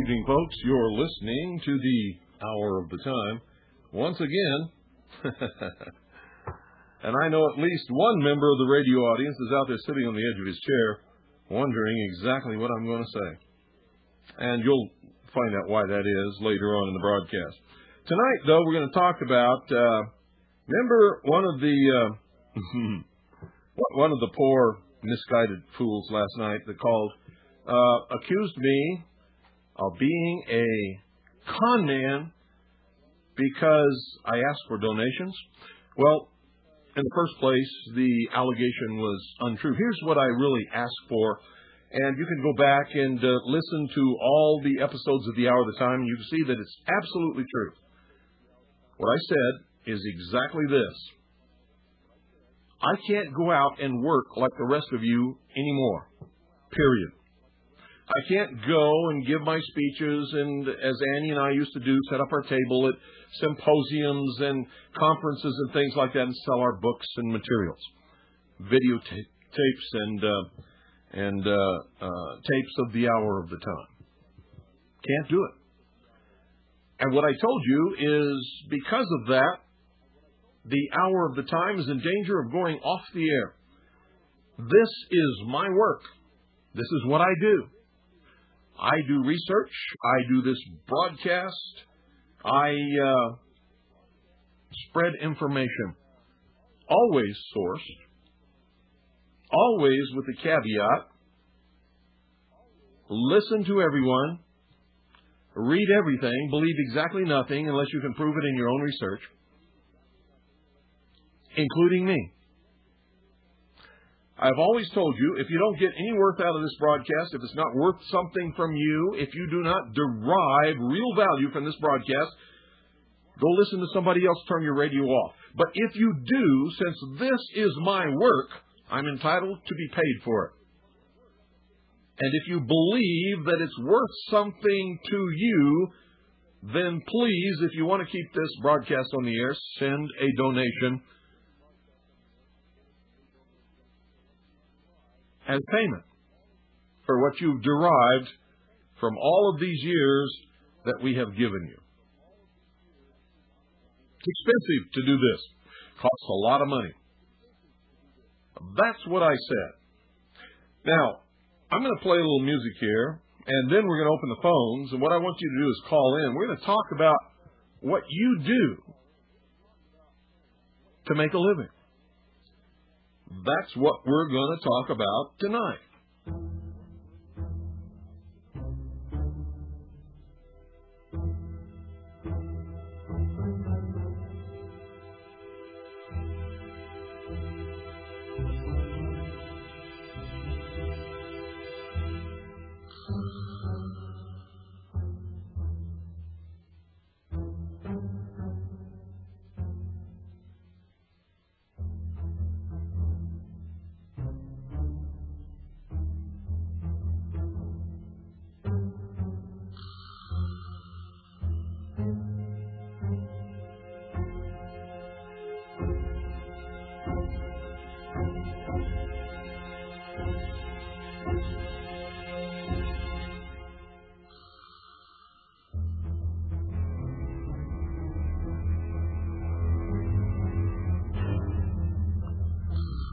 evening, folks. You're listening to the Hour of the Time once again. And I know at least one member of the radio audience is out there sitting on the edge of his chair wondering exactly what I'm going to say. And you'll find out why that is later on in the broadcast. Tonight, though, we're going to talk about, remember one of the poor misguided fools last night that called, accused me of being a con man because I asked for donations? Well, in the first place, the allegation was untrue. Here's what I really asked for, and you can go back and listen to all the episodes of the Hour of the Time, and you can see that it's absolutely true. What I said is exactly this. I can't go out and work like the rest of you anymore, period. I can't go and give my speeches and, as Annie and I used to do, set up our table at symposiums and conferences and things like that and sell our books and materials, videotapes and tapes of the Hour of the Time. Can't do it. And what I told you is because of that, the Hour of the Time is in danger of going off the air. This is my work. This is what I do. I do research. I do this broadcast. I spread information. Always sourced. Always with the caveat. Listen to everyone. Read everything. Believe exactly nothing unless you can prove it in your own research. Including me. I've always told you, if you don't get any worth out of this broadcast, if it's not worth something from you, if you do not derive real value from this broadcast, go listen to somebody else, turn your radio off. But if you do, since this is my work, I'm entitled to be paid for it. And if you believe that it's worth something to you, then please, if you want to keep this broadcast on the air, send a donation as payment for what you've derived from all of these years that we have given you. It's expensive to do this. Costs a lot of money. That's what I said. Now, I'm going to play a little music here, and then we're going to open the phones, and what I want you to do is call in. We're going to talk about what you do to make a living. That's what we're going to talk about tonight.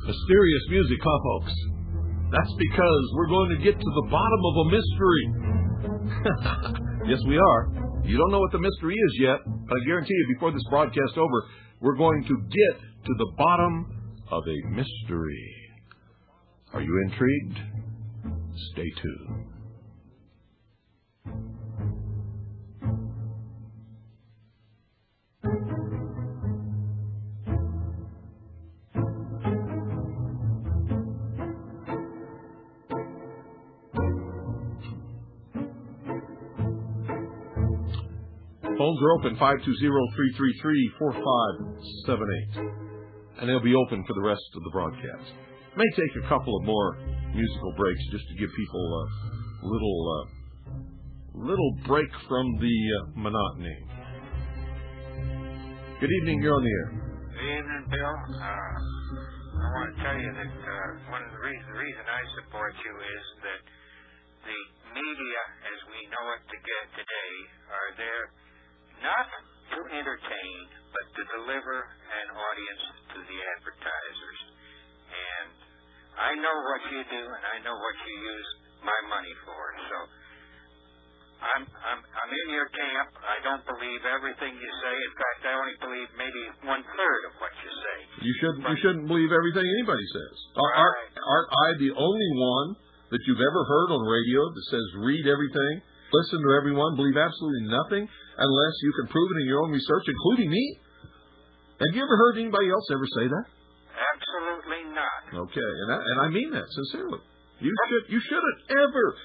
Mysterious music, huh, folks? That's because we're going to get to the bottom of a mystery. Yes, we are. You don't know what the mystery is yet, but I guarantee you before this broadcast is over, we're going to get to the bottom of a mystery. Are you intrigued? Stay tuned. Phones are open, 520-333-4578. And they'll be open for the rest of the broadcast. May take a couple of more musical breaks just to give people a little break from the monotony. Good evening, you're on the air. Good evening, Bill. I want to tell you that the reason I support you is that the media as we know it today are there not to entertain, but to deliver an audience to the advertisers. And I know what you do, and I know what you use my money for. So I'm in your camp. I don't believe everything you say. In fact, I only believe maybe 1/3 of what you say. You shouldn't believe everything anybody says. Right. Aren't I the only one that you've ever heard on radio that says read everything, listen to everyone, believe absolutely nothing unless you can prove it in your own research, including me? Have you ever heard anybody else ever say that? Absolutely not. Okay, and I mean that sincerely. You shouldn't ever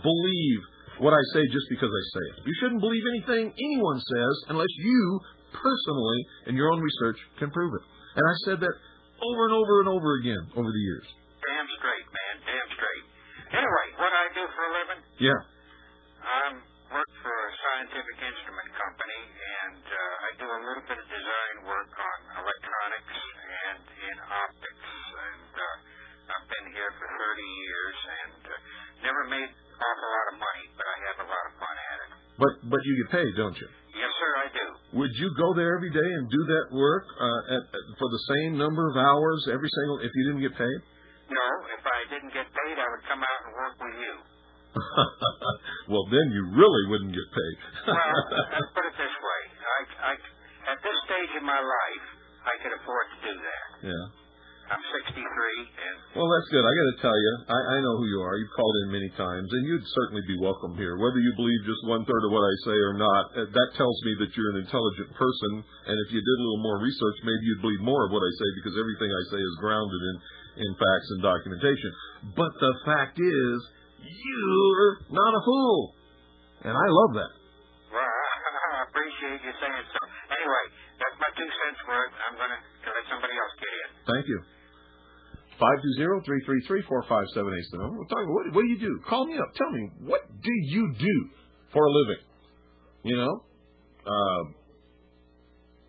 believe what I say just because I say it. You shouldn't believe anything anyone says unless you personally, in your own research, can prove it. And I said that over and over and over again over the years. Damn straight, man. Damn straight. Anyway, what I do for a living? Yeah. I work for a scientific instrument company, and I do a little bit of design work on electronics and in optics. And I've been here for 30 years and never made an awful lot of money, but I have a lot of fun at it. But you get paid, don't you? Yes, sir, I do. Would you go there every day and do that work for the same number of hours if you didn't get paid? No, if I didn't get paid, I would come out and work with you. Well, then you really wouldn't get paid. Well, let's put it this way. At this stage in my life, I could afford to do that. Yeah. I'm 63, and... Well, that's good. I got to tell you, I know who you are. You've called in many times, and you'd certainly be welcome here. Whether you believe just 1/3 of what I say or not, that tells me that you're an intelligent person, and if you did a little more research, maybe you'd believe more of what I say, because everything I say is grounded in facts and documentation. But the fact is, you're not a fool, and I love that. Well, I appreciate you saying so. Anyway, that's my 2 cents worth. I'm going to let somebody else get in. Thank you. 520-333-4578 is the number. What do you do? Call me up. Tell me, what do you do for a living? You know?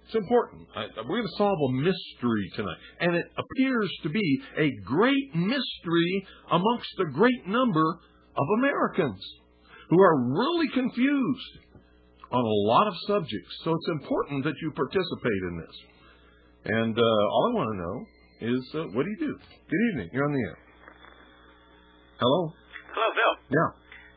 It's important. We're going to solve a mystery tonight. And it appears to be a great mystery amongst the great number of Americans who are really confused on a lot of subjects. So it's important that you participate in this. And all I want to know is, what do you do? Good evening. You're on the air. Hello? Hello, Bill. Yeah.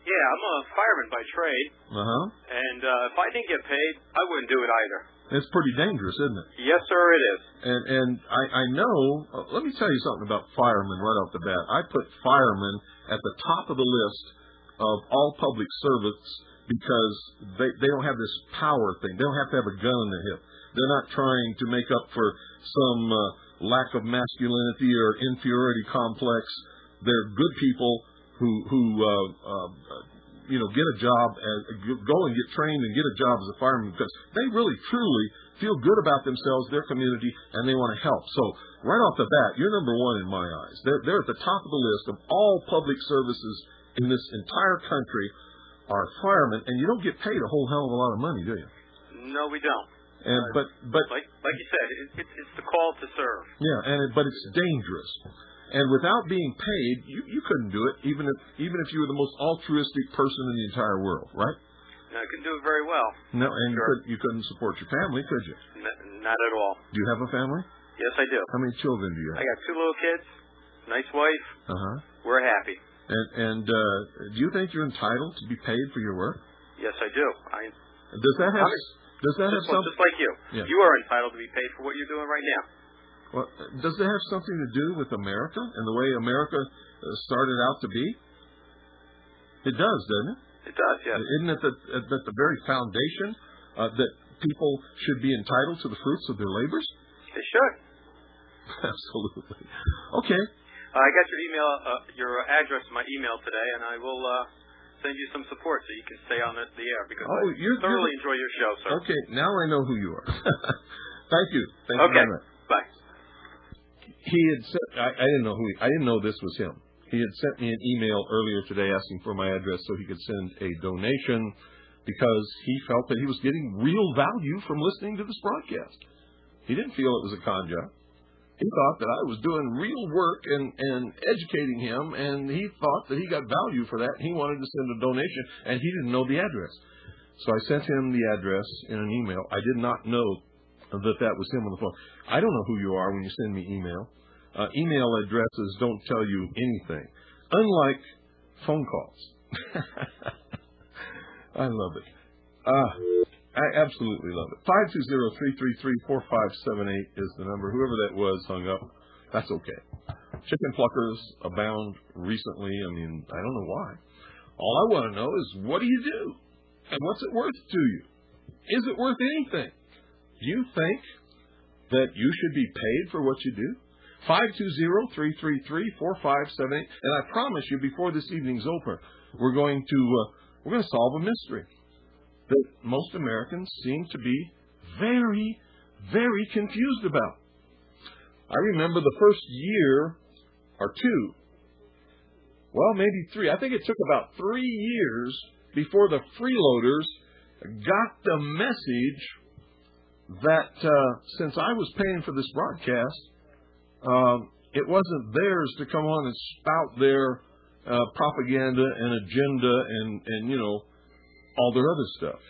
Yeah, I'm a fireman by trade. Uh-huh. And if I didn't get paid, I wouldn't do it either. It's pretty dangerous, isn't it? Yes, sir, it is. And I know, let me tell you something about firemen right off the bat. I put firemen at the top of the list of all public servants because they don't have this power thing. They don't have to have a gun in their hip. They're not trying to make up for some lack of masculinity or inferiority complex. They're good people who get a job, go and get trained and get a job as a fireman because they really, truly feel good about themselves, their community, and they want to help. So right off the bat, you're number one in my eyes. They're at the top of the list of all public services in this entire country are firemen, and you don't get paid a whole hell of a lot of money, do you? No, we don't. And but like you said, it's the call to serve. Yeah, but it's dangerous. And without being paid, you couldn't do it, even if you were the most altruistic person in the entire world, right? No, I can do it very well. No, and sure. you couldn't support your family, could you? Not at all. Do you have a family? Yes, I do. How many children do you have? I got 2 little kids, nice wife. Uh-huh. We're happy. And do you think you're entitled to be paid for your work? Yes, I do. Does that have something? Just like you. Yeah. You are entitled to be paid for what you're doing right now. Well, does it have something to do with America and the way America started out to be? It does, doesn't it? It does, yes. Isn't it that the very foundation that people should be entitled to the fruits of their labors? They should. Absolutely. Okay. I got your email, your address in my email today, and I will send you some support so you can stay on the air because I thoroughly enjoy your show, sir. Okay, now I know who you are. Thank you. Thank you very much. Bye. He had said, I didn't know this was him. He had sent me an email earlier today asking for my address so he could send a donation because he felt that he was getting real value from listening to this broadcast. He didn't feel it was a con job. He thought that I was doing real work and educating him, and he thought that he got value for that. He wanted to send a donation, and he didn't know the address. So I sent him the address in an email. I did not know that was him on the phone. I don't know who you are when you send me email. Email addresses don't tell you anything, unlike phone calls. I love it. I absolutely love it. 520-333-4578 is the number. Whoever that was hung up. That's okay. Chicken pluckers abound recently. I mean, I don't know why. All I want to know is, what do you do? And what's it worth to you? Is it worth anything? Do you think that you should be paid for what you do? 520-333-4578. And I promise you, before this evening's over, we're going to solve a mystery that most Americans seem to be very, very confused about. I remember the first year or two, well, maybe three. I think it took about 3 years before the freeloaders got the message that since I was paying for this broadcast, it wasn't theirs to come on and spout their propaganda and agenda and all their other stuff.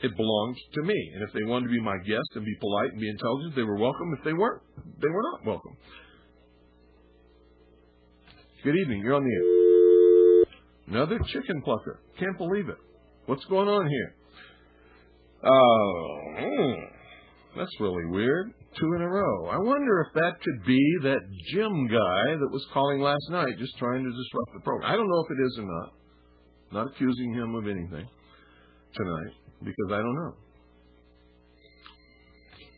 It belonged to me. And if they wanted to be my guest and be polite and be intelligent, they were welcome. If they weren't, they were not welcome. Good evening. You're on the air. Another chicken plucker. Can't believe it. What's going on here? That's really weird. 2 in a row. I wonder if that could be that Jim guy that was calling last night just trying to disrupt the program. I don't know if it is or not. Not accusing him of anything tonight, because I don't know.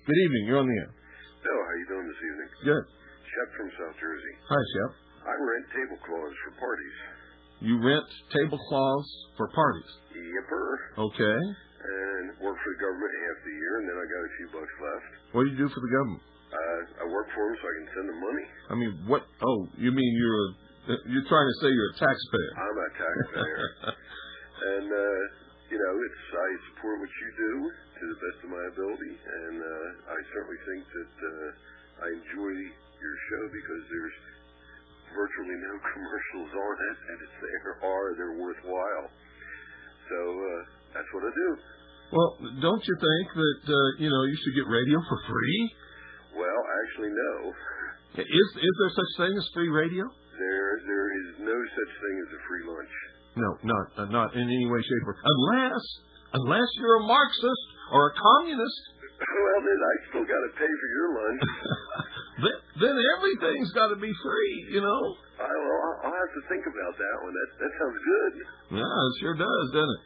Good evening. You're on the air. Bill, how you doing this evening? Good. Shep from South Jersey. Hi, Shep. I rent tablecloths for parties. You rent tablecloths for parties? Yipper. Okay. And work for the government half the year, and then I got a few bucks left. What do you do for the government? I work for them so I can send them money. I mean, what? Oh, you mean you're trying to say you're a taxpayer? I'm a taxpayer. And, I support what you do to the best of my ability, and I certainly think that I enjoy your show because there's virtually no commercials on it, and if there are, they're worthwhile. So that's what I do. Well, don't you think that you should get radio for free? Well, actually, no. Is there such thing as free radio? There is no such thing as a free lunch. No, not in any way, shape, or unless you're a Marxist or a communist. Well, then I still got to pay for your lunch. then everything's got to be free, I'll have to think about that one. That sounds good. Yeah, it sure does, doesn't it?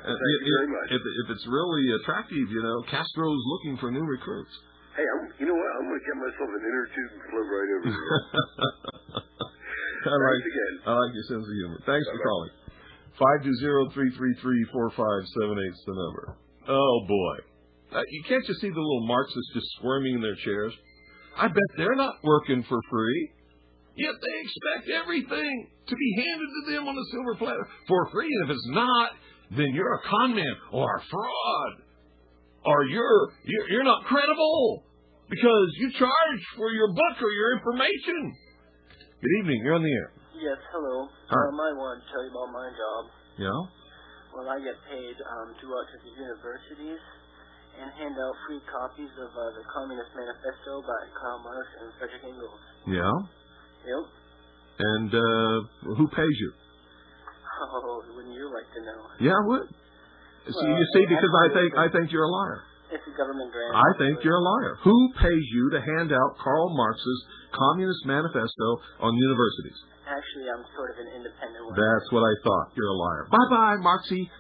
Thank you very much. If it's really attractive, Castro's looking for new recruits. Hey, you know what? I'm going to get myself an inner tube and float right over here. I like your sense of humor. Thanks for calling. 520-333-4578 is the number. Oh, boy. Can't you see the little Marxists just squirming in their chairs? I bet they're not working for free. Yet they expect everything to be handed to them on a silver platter for free. And if it's not, then you're a con man or a fraud. Or you're not credible because you charge for your book or your information. Good evening. You're on the air. Yes, hello. Hi. I wanted to tell you about my job. Yeah? Well, I get paid to go out to the universities and hand out free copies of the Communist Manifesto by Karl Marx and Frederick Engels. Yeah? Yep. And who pays you? Oh, wouldn't you like to know? Yeah, I would. Because I think you're a liar. It's a government grant. I think you're a liar. Who pays you to hand out Karl Marx's Communist Manifesto on universities? Actually, I'm sort of an independent one. That's what I thought. You're a liar. Bye-bye, Marxie.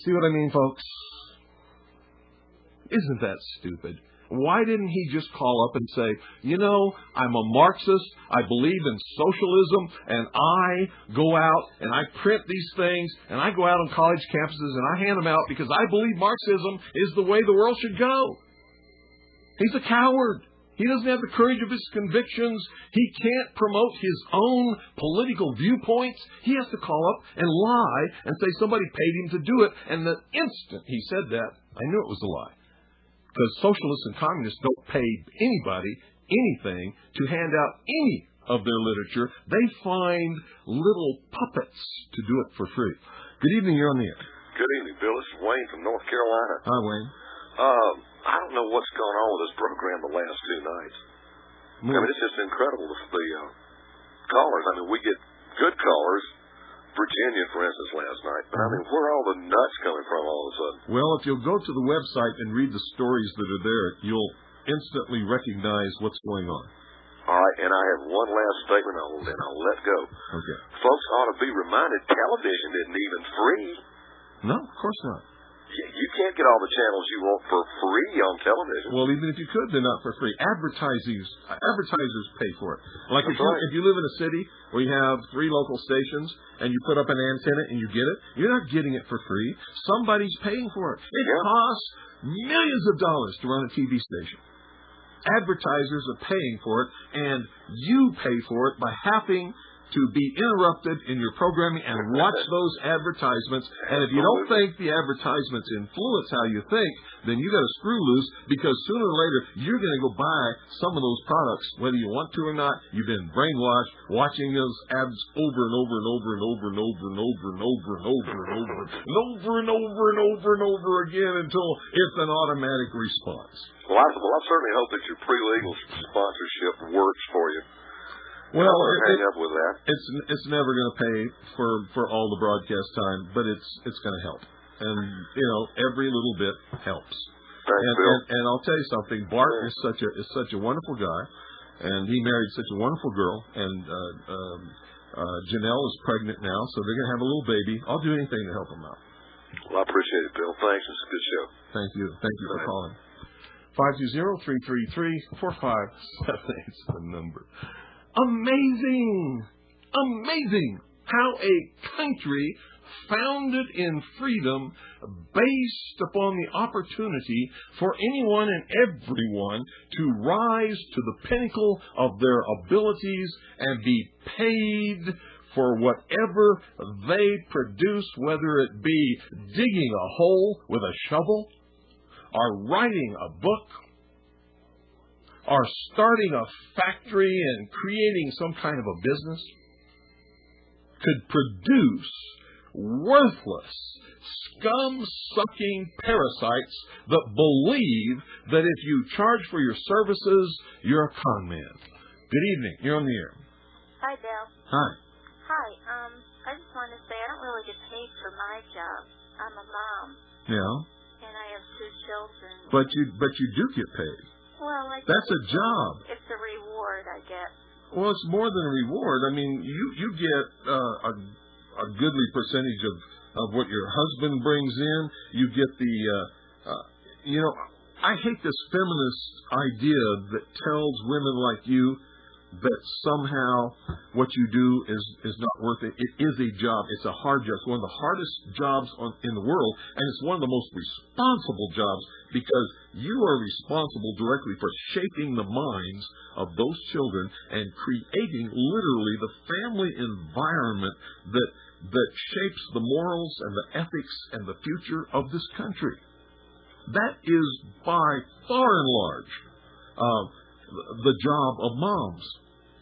See what I mean, folks? Isn't that stupid? Why didn't he just call up and say, I'm a Marxist, I believe in socialism, and I go out and I print these things, and I go out on college campuses and I hand them out because I believe Marxism is the way the world should go. He's a coward. He doesn't have the courage of his convictions. He can't promote his own political viewpoints. He has to call up and lie and say somebody paid him to do it. And the instant he said that, I knew it was a lie. Because socialists and communists don't pay anybody anything to hand out any of their literature. They find little puppets to do it for free. Good evening, you're on the air. Good evening, Bill. This is Wayne from North Carolina. Hi, Wayne. I don't know what's gone on with this program the last 2 nights. I mean, it's just incredible, the callers. I mean, we get good callers. Virginia, for instance, last night. But, I mean, where are all the nuts coming from all of a sudden? Well, if you'll go to the website and read the stories that are there, you'll instantly recognize what's going on. All right, and I have one last statement, and I'll let go. Okay. Folks ought to be reminded television isn't even free. No, of course not. You can't get all the channels you want for free on television. Well, even if you could, they're not for free. Advertisers pay for it. Like if you live in a city where you have 3 local stations and you put up an antenna and you get it, you're not getting it for free. Somebody's paying for it. It costs millions of dollars to run a TV station. Advertisers are paying for it, and you pay for it by having to be interrupted in your programming and watch those advertisements. And if you don't think the advertisements influence how you think, then you got to screw loose, because sooner or later you're going to go buy some of those products, whether you want to or not. You've been brainwashed watching those ads over and over and over and over and over and over and over and over and over and over and over and over and over again until it's an automatic response. Well, I certainly hope that your pre-legal sponsorship works for you. Well, hang up with that. It's never going to pay for all the broadcast time, but it's going to help. And every little bit helps. Thanks, Bill. And I'll tell you something. Bart is such a wonderful guy, and he married such a wonderful girl. And Janelle is pregnant now, so they're going to have a little baby. I'll do anything to help them out. Well, I appreciate it, Bill. Thanks. It's a good show. Thank you. Thank you for calling. 520-333-4578 is the number. Amazing how a country founded in freedom, based upon the opportunity for anyone and everyone to rise to the pinnacle of their abilities and be paid for whatever they produce, whether it be digging a hole with a shovel, or writing a book, or starting a factory and creating some kind of a business, could produce worthless, scum-sucking parasites that believe that if you charge for your services, you're a con man. Good evening. You're on the air. Hi, Bill. Hi. Hi. I just wanted to say I don't really get paid for my job. I'm a mom. Yeah. And I have 2 children. But you do get paid. Well, that's a job. It's a reward I get. Well, it's more than a reward. I mean, you get a goodly percentage of what your husband brings in. You get I hate this feminist idea that tells women like you that somehow what you do is not worth it. It is a job. It's a hard job. It's one of the hardest jobs in the world, and it's one of the most responsible jobs, because you are responsible directly for shaping the minds of those children and creating literally the family environment that shapes the morals and the ethics and the future of this country. That is by far and large the job of moms.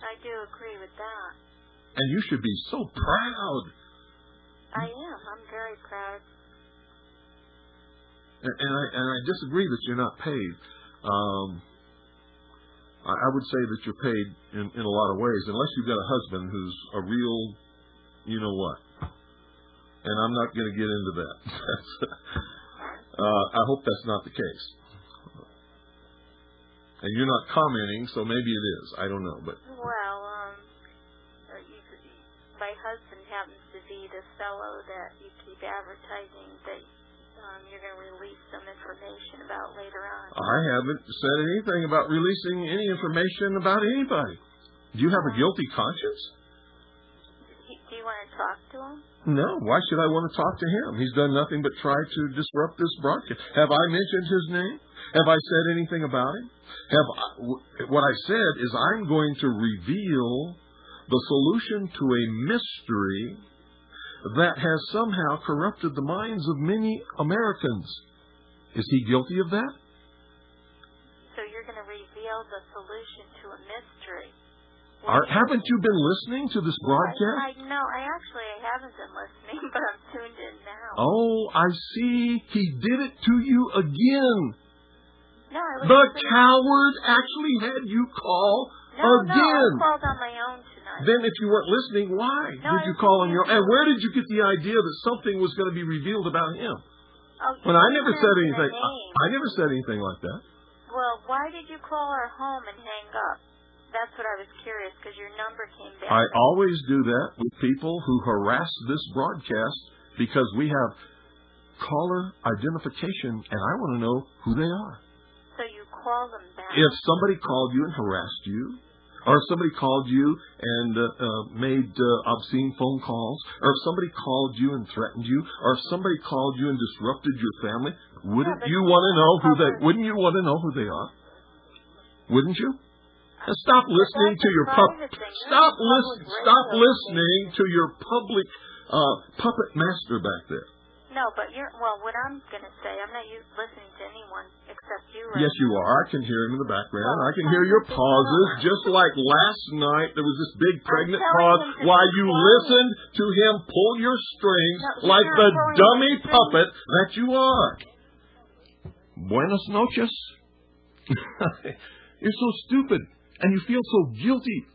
I do agree with that. And you should be so proud. I am. I'm very proud. And I disagree that you're not paid. I would say that you're paid in a lot of ways, unless you've got a husband who's a real, you-know-what. And I'm not going to get into that. I hope that's not the case. And you're not commenting, so maybe it is. I don't know, but. Well, my husband happens to be the fellow that you keep advertising that you're going to release some information about later on. I haven't said anything about releasing any information about anybody. Do you have a guilty conscience? Do you want to talk to him? No. Why should I want to talk to him? He's done nothing but try to disrupt this broadcast. Have I mentioned his name? Have I said anything about him? What I said is I'm going to reveal the solution to a mystery that has somehow corrupted the minds of many Americans. Is he guilty of that? So you're going to reveal reveals a solution to a mystery. Haven't you been listening to this broadcast? I haven't been listening, but I'm tuned in now. Oh, I see. He did it to you again. No, the coward actually had you call again. No, I called on my own tonight. Then if you weren't listening, why did you call on your own? And where did you get the idea that something was going to be revealed about him? When I never said anything. I never said anything like that. Well, why did you call our home and hang up? That's what I was curious, because your number came back. I always do that with people who harass this broadcast because we have caller identification, and I want to know who they are. So you call them back. If somebody called you and harassed you, or if somebody called you and made obscene phone calls, or if somebody called you and threatened you, or if somebody called you and disrupted your family, wouldn't you want to know who they? Wouldn't you want to know who they are? Wouldn't you? And stop listening to your Stop listening to your public puppet master back there. No, but what I'm going to say, I'm not listening to anyone except you. Yes, you are. I can hear him in the background. I can hear your pauses, just like last night. There was this big pregnant pause while you listened to him pull your strings like the dummy puppet that you are. Buenas noches. You're so stupid. And you feel so guilty.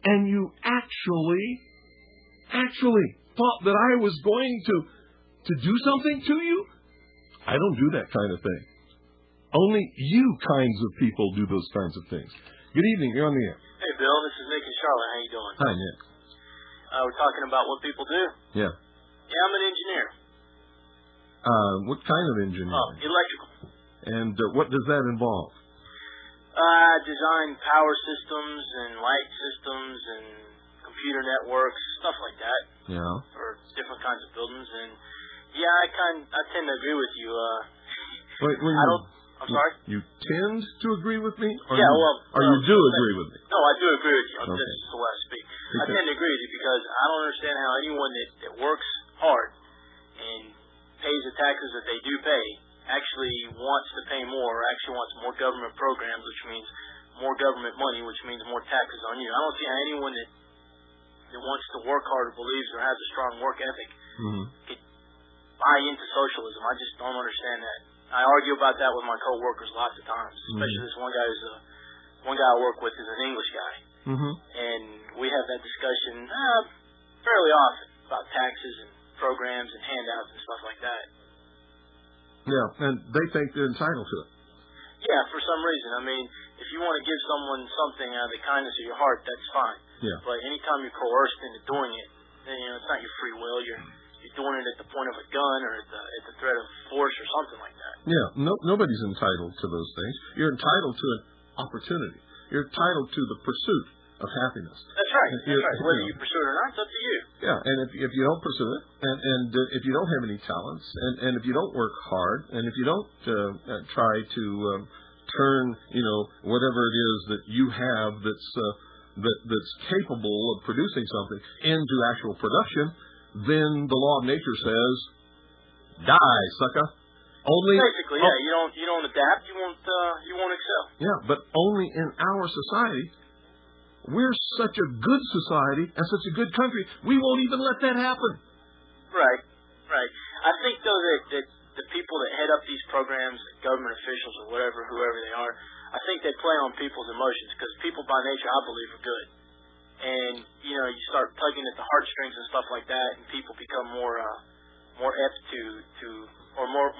And you actually thought that I was going to do something to you? I don't do that kind of thing. Only you kinds of people do those kinds of things. Good evening. You're on the air. Hey, Bill. This is Nick and Charlotte. How you doing? Hi, Nick. We're talking about what people do. Yeah. Yeah, I'm an engineer. What kind of engineer? Electrical. And what does that involve? I design power systems and light systems and computer networks, stuff like that. Yeah. For different kinds of buildings. And yeah, I tend to agree with you. I'm sorry? You tend to agree with me? Or yeah, or you do agree with me? No, I do agree with you. Okay. This is the way I speak. I tend to agree with you because I don't understand how anyone that works hard and pays the taxes that they do pay actually wants to pay more, or actually wants more government programs, which means more government money, which means more taxes on you. I don't see how anyone that wants to work hard or believes or has a strong work ethic could buy into socialism. I just don't understand that. I argue about that with my coworkers lots of times, especially this one guy one guy I work with is an English guy, and we have that discussion fairly often about taxes and programs and handouts and stuff like that. Yeah, and they think they're entitled to it. Yeah, for some reason. I mean, if you want to give someone something out of the kindness of your heart, that's fine. Yeah. But anytime you're coerced into doing it, then, it's not your free will. You're doing it at the point of a gun or at the threat of force or something like that. Yeah, nobody's entitled to those things. You're entitled to an opportunity. You're entitled to the pursuit of happiness. That's right. That's right. Whether you pursue it or not, it's up to you. Yeah, and if you don't pursue it, and if you don't have any talents, and if you don't work hard, and if you don't try to turn, whatever it is that you have that's capable of producing something into actual production, then the law of nature says, die, sucker. Basically, you don't adapt, you won't excel. Yeah, but only in our society. We're such a good society and such a good country, we won't even let that happen. Right. I think, though, that the people that head up these programs, government officials or whoever they are, I think they play on people's emotions because people by nature, I believe, are good. And, you start tugging at the heartstrings and stuff like that, and people become more apt to or more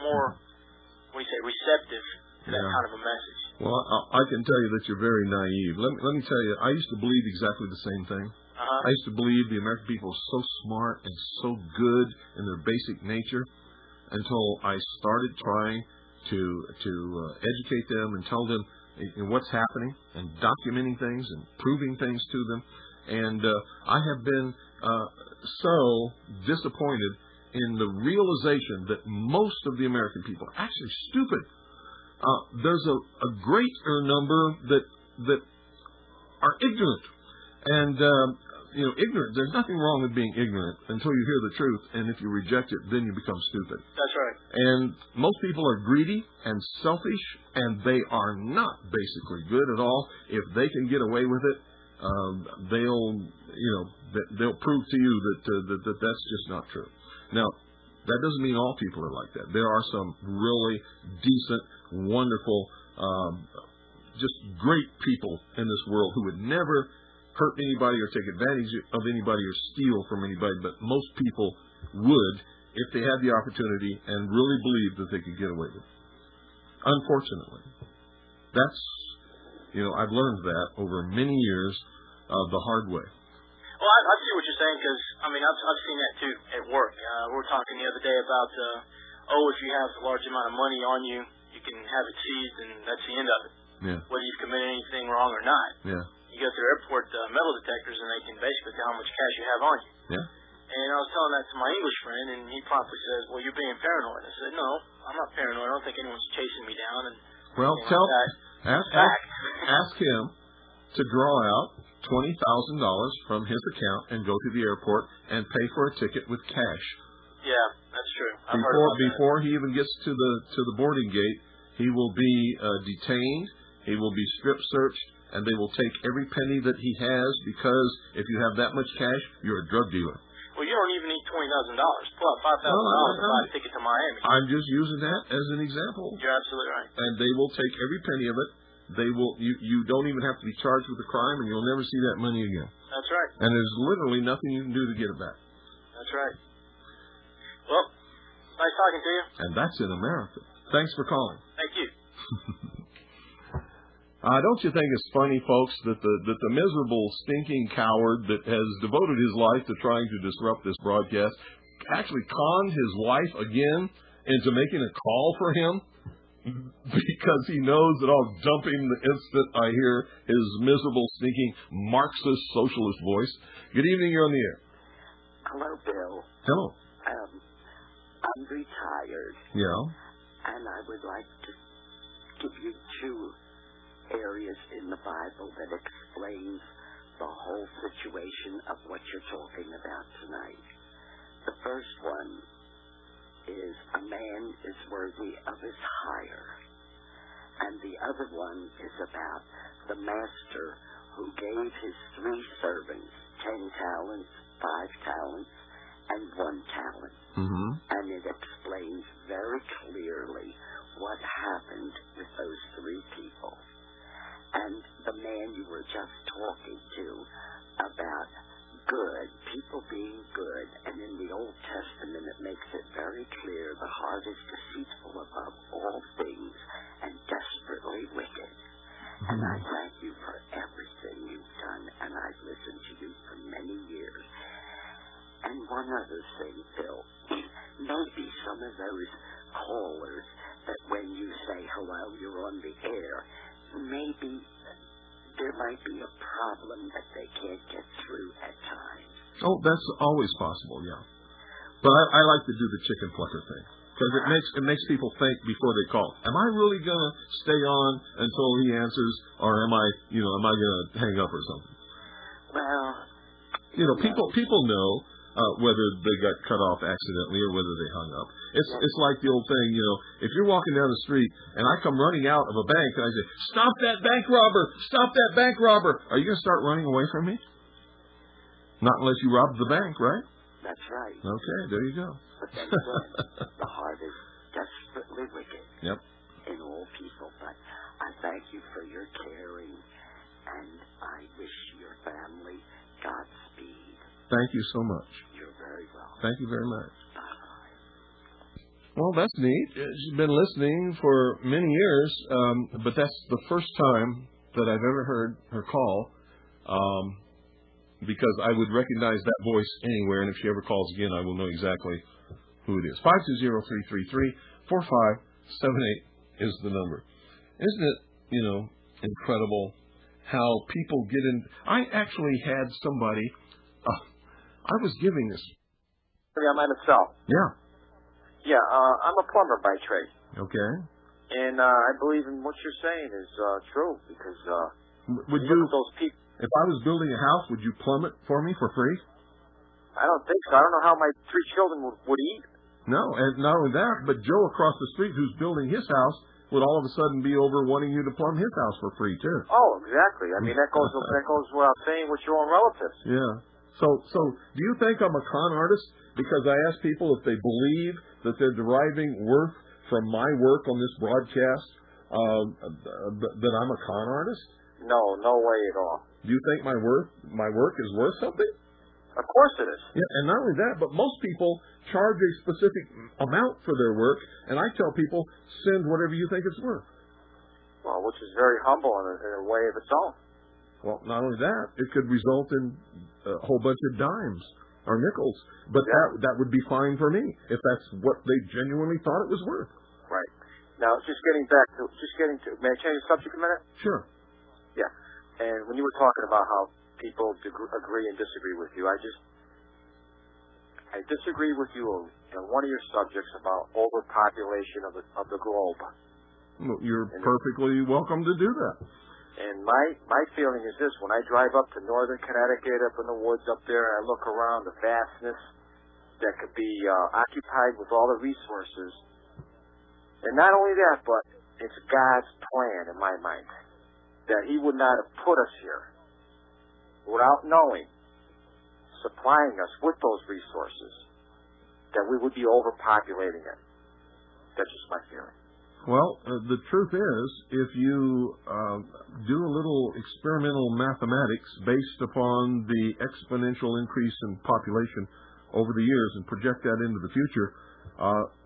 receptive to that kind of a message. Well, I can tell you that you're very naive. Let me tell you, I used to believe exactly the same thing. I used to believe the American people were so smart and so good in their basic nature until I started trying to educate them and tell them what's happening and documenting things and proving things to them. And I have been so disappointed in the realization that most of the American people are actually stupid. There's a greater number that are ignorant, and ignorant. There's nothing wrong with being ignorant until you hear the truth, and if you reject it, then you become stupid. That's right. And most people are greedy and selfish, and they are not basically good at all. If they can get away with it, they'll prove to you that that's just not true. Now, that doesn't mean all people are like that. There are some really decent, wonderful, just great people in this world who would never hurt anybody or take advantage of anybody or steal from anybody, but most people would if they had the opportunity and really believed that they could get away with it. Unfortunately. That's, I've learned that over many years the hard way. Well, I see what you're saying, because, I've seen that, too, at work. We were talking the other day about, if you have a large amount of money on you, you can have it seized, and that's the end of it. Yeah. Whether you've committed anything wrong or not. Yeah. You go through airport metal detectors, and they can basically tell how much cash you have on you. Yeah. And I was telling that to my English friend, and he promptly says, well, you're being paranoid. I said, no, I'm not paranoid. I don't think anyone's chasing me down. And ask him to draw out $20,000 from his account and go to the airport and pay for a ticket with cash. Yeah, that's true. Before he even gets to the boarding gate, he will be detained. He will be strip searched, and they will take every penny that he has, because if you have that much cash, you're a drug dealer. Well, you don't even need $20,000. Pull out $5,000 to buy a ticket to Miami. I'm just using that as an example. You're absolutely right. And they will take every penny of it. They will. You don't even have to be charged with a crime, and you'll never see that money again. That's right. And there's literally nothing you can do to get it back. That's right. Well, nice talking to you. And that's in America. Thanks for calling. Thank you. Don't you think it's funny, folks, that the miserable, stinking coward that has devoted his life to trying to disrupt this broadcast actually conned his wife again into making a call for him because he knows that I'll dump him the instant I hear his miserable, stinking, Marxist, socialist voice. Good evening, you're on the air. Hello, Bill. Hello. I'm retired. Yeah. And I would like to give you two areas in the Bible that explains the whole situation of what you're talking about tonight. The first one is a man is worthy of his hire. And the other one is about the master who gave his 3 servants 10 talents, 5 talents, and 1 talent. Mm-hmm. And it explains very clearly what happened with those 3 people. And the man you were just talking to about good, people being good, and in the Old Testament it makes it very clear the heart is deceitful above all things and desperately wicked. Mm-hmm. And I thank you for everything you've done, and I've listened to you for many years. And one other thing, Bill, maybe some of those callers that when you say hello, you're on the air, maybe there might be a problem that they can't get through at times. Oh, that's always possible, yeah. But I like to do the chicken plucker thing, because it makes people think before they call. Am I really going to stay on until he answers, or am I going to hang up or something? Well, people know whether they got cut off accidentally or whether they hung up. It's like the old thing, if you're walking down the street and I come running out of a bank and I say, "Stop that bank robber! Stop that bank robber!" Are you going to start running away from me? Not unless you robbed the bank, right? That's right. Okay, there you go. But then again, the heart is desperately wicked. Yep. In all people. But I thank you for your caring, and I wish your family Godspeed. Thank you so much. You're very welcome. Thank you very much. Bye-bye. Well, that's neat. She's been listening for many years, but that's the first time that I've ever heard her call, because I would recognize that voice anywhere, and if she ever calls again, I will know exactly who it is. 520-333-4578 is the number. Isn't it, incredible how people get in? I actually had somebody, I was giving this. I might myself. Yeah. Yeah, I'm a plumber by trade. Okay. And I believe in what you're saying is true, because would you those people. If I was building a house, would you plumb it for me for free? I don't think so. I don't know how my 3 children would eat. No, and not only that, but Joe across the street who's building his house would all of a sudden be over wanting you to plumb his house for free, too. Oh, exactly. I mean, that goes without saying with your own relatives. Yeah. So do you think I'm a con artist because I ask people if they believe that they're deriving worth from my work on this broadcast, that I'm a con artist? No way at all. Do you think my work is worth something? Of course it is. Yeah, and not only that, but most people charge a specific amount for their work, and I tell people, send whatever you think it's worth. Well, which is very humble in a way of its own. Well, not only that, it could result in a whole bunch of dimes or nickels, but that would be fine for me if that's what they genuinely thought it was worth. Right. Now, just getting to, may I change the subject a minute? Sure. Yeah. And when you were talking about how people agree and disagree with you, I disagree with you on one of your subjects about overpopulation of the globe. Well, you're perfectly welcome to do that. And my feeling is this: when I drive up to northern Connecticut, up in the woods up there, and I look around the vastness that could be occupied with all the resources, and not only that, but it's God's plan in my mind that He would not have put us here without knowing, supplying us with those resources, that we would be overpopulating it. That's just my feeling. Well, the truth is, if you do a little experimental mathematics based upon the exponential increase in population over the years and project that into the future,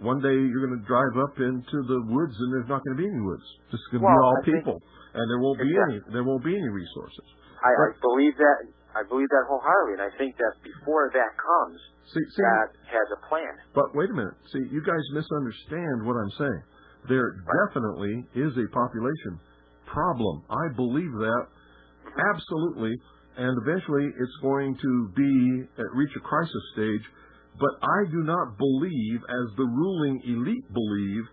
one day you're going to drive up into the woods and there's not going to be any woods. It's going to be all people, and there won't be any resources. I believe that. I believe that wholeheartedly, and I think that before that comes, God has a plan. But wait a minute. See, you guys misunderstand what I'm saying. There definitely is a population problem. I believe that absolutely, and eventually it's going to reach a crisis stage. But I do not believe, as the ruling elite believe,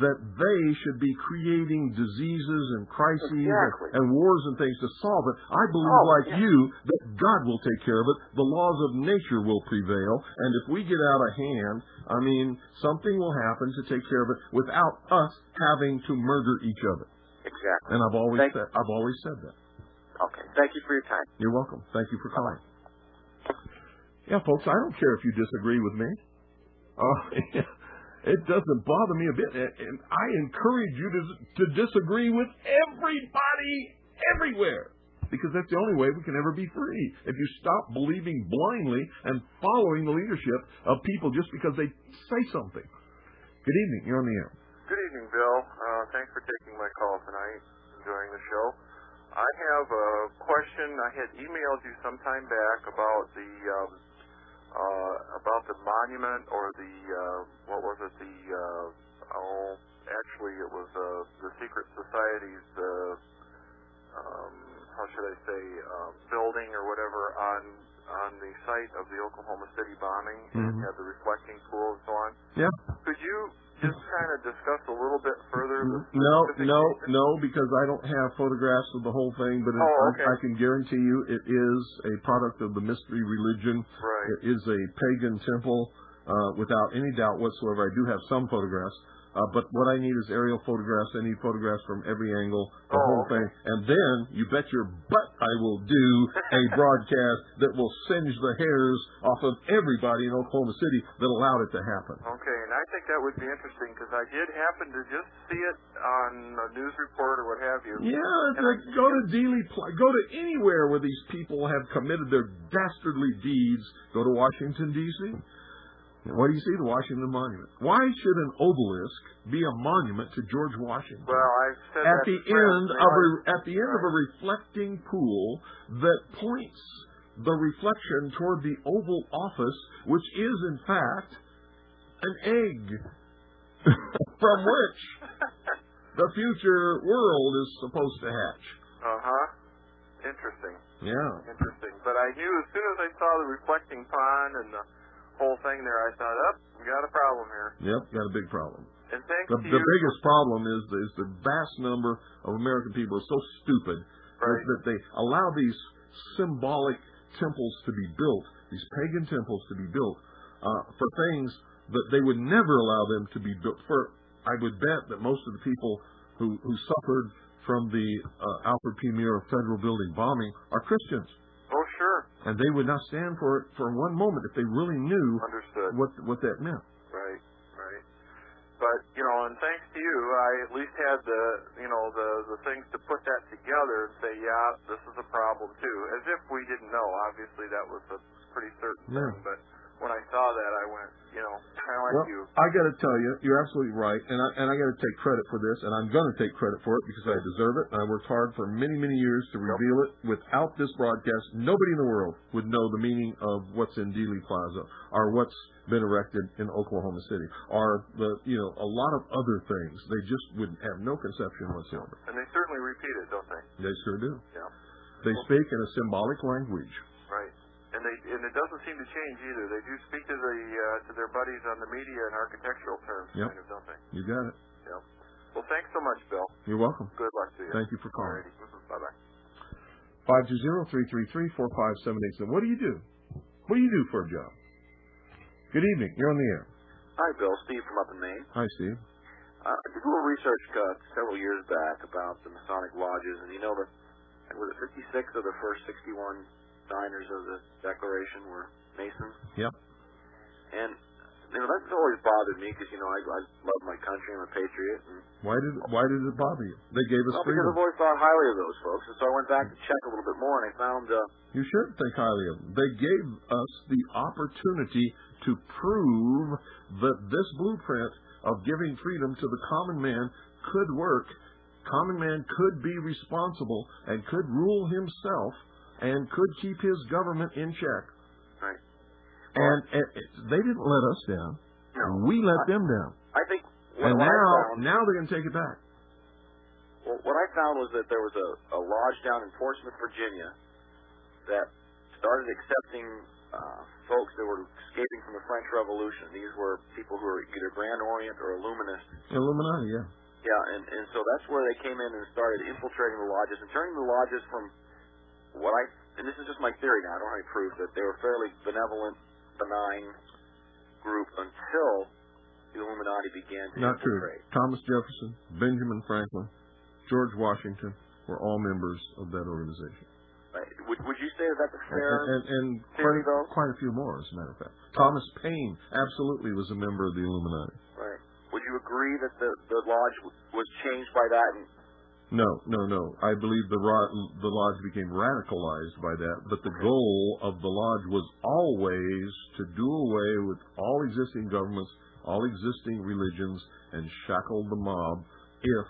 that they should be creating diseases and crises and wars and things to solve it. I believe, you, that God will take care of it. The laws of nature will prevail. And if we get out of hand, something will happen to take care of it without us having to murder each other. Exactly. And I've always said that. Okay. Thank you for your time. You're welcome. Thank you for calling. Yeah, folks, I don't care if you disagree with me. It doesn't bother me a bit. And I encourage you to disagree with everybody everywhere, because that's the only way we can ever be free. If you stop believing blindly and following the leadership of people just because they say something. Good evening. You're on the air. Good evening, Bill. Thanks for taking my call tonight, enjoying the show. I have a question. I had emailed you some time back about the monument, or actually it was the secret society's building or whatever on the site of the Oklahoma City bombing, and had the reflecting pool and so on. Yeah. Could you just kind of discuss a little bit further? No, because I don't have photographs of the whole thing, but I can guarantee you it is a product of the mystery religion. Right. It is a pagan temple, without any doubt whatsoever. I do have some photographs, but what I need is aerial photographs. I need photographs from every angle, the whole thing. And then, you bet your butt I will do a broadcast that will singe the hairs off of everybody in Oklahoma City that allowed it to happen. Okay, and I think that would be interesting, because I did happen to just see it on a news report or what have you. Yeah, go to anywhere where these people have committed their dastardly deeds. Go to Washington, D.C. What do you see? The Washington Monument. Why should an obelisk be a monument to George Washington? Well, I've said at the end of a reflecting pool that points the reflection toward the Oval Office, which is in fact an egg from which the future world is supposed to hatch. Interesting. Yeah. Interesting. But I knew as soon as I saw the reflecting pond and the whole thing there, I thought, we got a problem here. Yep, got a big problem. And thanks the biggest problem is the vast number of American people are so stupid that they allow these symbolic temples to be built, these pagan temples to be built, for things that they would never allow them to be built for. I would bet that most of the people who suffered from the Alfred P. Murrah Federal Building bombing are Christians. Oh, sure. And they would not stand for it for one moment if they really knew what that meant. Right. But, and thanks to you, I at least had the things to put that together and say, yeah, this is a problem too. As if we didn't know. Obviously, that was a pretty certain thing. But when I saw that, I went, kind of like you. I got to tell you, you're absolutely right, and I got to take credit for this, and I'm going to take credit for it because I deserve it, and I worked hard for many, many years to reveal it. Without this broadcast, nobody in the world would know the meaning of what's in Dealey Plaza, or what's been erected in Oklahoma City, or a lot of other things. They just wouldn't have no conception whatsoever. And they certainly repeat it, don't they? They sure do. Yeah. They speak in a symbolic language. Right. And it doesn't seem to change either. They do speak to their buddies on the media in architectural terms, kind of, don't they? You got it. Yeah. Well, thanks so much, Bill. You're welcome. Good luck to you. Thank you for calling. Bye-bye. 520-333-4578. What do you do? What do you do for a job? Good evening. You're on the air. Hi, Bill. Steve from up in Maine. Hi, Steve. I did a little research several years back about the Masonic lodges, and was it 56 of the first 61 signers of the Declaration were Masons? Yep. And that's always bothered me because I love my country. I'm a patriot. And why did it bother you? They gave us freedom. Because I've always thought highly of those folks, and so I went back to check a little bit more, and I found you should think highly of them. They gave us the opportunity to prove that this blueprint of giving freedom to the common man could work. Common man could be responsible and could rule himself and could keep his government in check. Right. And they didn't let us down. No. We let them down. I think. And now they're going to take it back. Well, what I found was that there was a lodge down in Portsmouth, Virginia, that started accepting folks that were escaping from the French Revolution. These were people who were either Grand Orient or Illuminists. Illuminati, yeah. Yeah, and so that's where they came in and started infiltrating the lodges and turning the lodges from and this is just my theory now, I don't have any proof, that they were fairly benevolent, benign group until the Illuminati began to infiltrate. True. Thomas Jefferson, Benjamin Franklin, George Washington were all members of that organization. Right. Would you say that's a fair and theory, though? Quite a few more, as a matter of fact. Thomas Paine absolutely was a member of the Illuminati. Right. Would you agree that the lodge was changed by that? No. I believe the lodge became radicalized by that, but the goal of the lodge was always to do away with all existing governments, all existing religions, and shackle the mob if